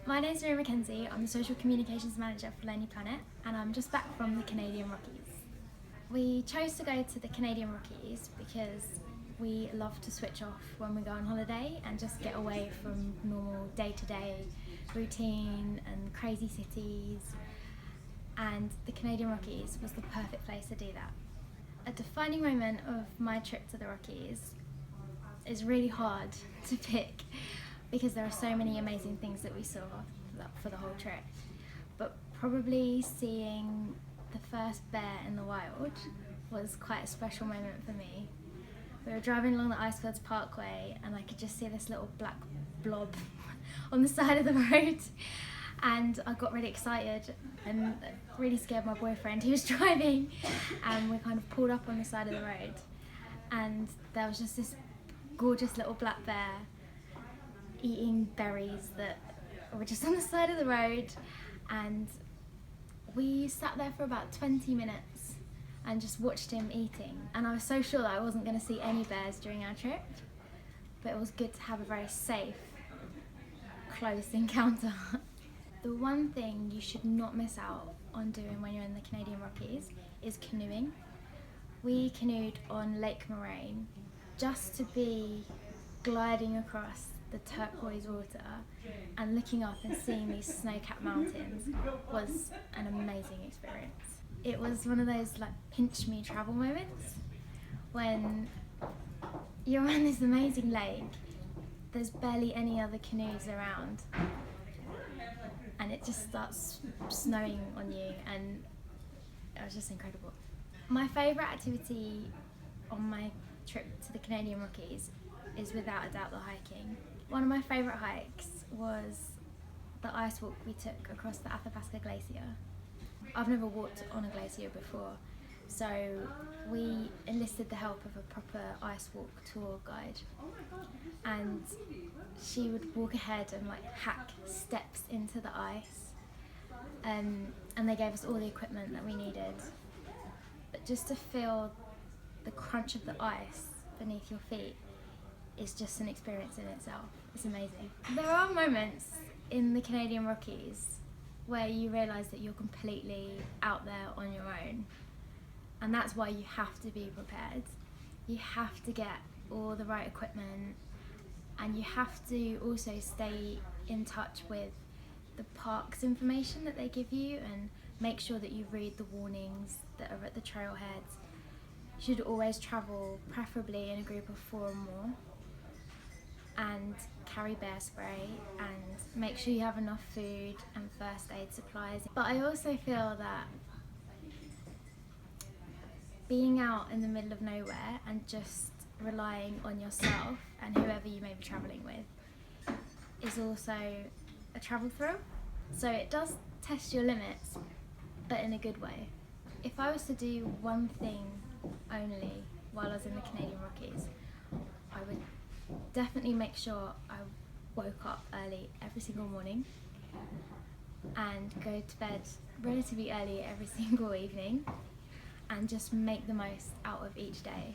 My name's McKenzie. I'm the Social Communications Manager for Lonely Planet, and I'm just back from the Canadian Rockies. We chose to go to the Canadian Rockies because we love to switch off when we go on holiday and just get away from normal day-to-day routine and crazy cities, and the Canadian Rockies was the perfect place to do that. A defining moment of my trip to the Rockies is really hard to pick because there are so many amazing things that we saw for the whole trip, but probably seeing the first bear in the wild was quite a special moment for me. We were driving along the Icefields Parkway and I could just see this little black blob on the side of the road, and I got really excited and really scared my boyfriend who was driving, and we kind of pulled up on the side of the road and there was just this gorgeous little black bear eating berries that were just on the side of the road, and we sat there for about 20 minutes and just watched him eating, and I was so sure that I wasn't going to see any bears during our trip, but it was good to have a very safe, close encounter. The one thing you should not miss out on doing when you're in the Canadian Rockies is canoeing. We canoed on Lake Moraine. Just to be gliding across the turquoise water and looking up and seeing these snow-capped mountains was an amazing experience. It was one of those like pinch me travel moments when you're on this amazing lake, there's barely any other canoes around, and it just starts snowing on you, and it was just incredible. My favourite activity on my trip to the Canadian Rockies is without a doubt the hiking. One of my favourite hikes was the ice walk we took across the Athabasca Glacier. I've never walked on a glacier before, so we enlisted the help of a proper ice walk tour guide, and she would walk ahead and like hack steps into the ice, and they gave us all the equipment that we needed. But just to feel the crunch of the ice beneath your feet is just an experience in itself. It's amazing. There are moments in the Canadian Rockies where you realise that you're completely out there on your own, and that's why you have to be prepared. You have to get all the right equipment, and you have to also stay in touch with the park's information that they give you and make sure that you read the warnings that are at the trailheads. You should always travel preferably in a group of 4 or more, and carry bear spray, and make sure you have enough food and first aid supplies. But I also feel that being out in the middle of nowhere and just relying on yourself and whoever you may be travelling with is also a travel thrill. So it does test your limits, but in a good way. If I was to do one thing only while I was in the Canadian Rockies, I would definitely make sure I woke up early every single morning and go to bed relatively early every single evening, and just make the most out of each day.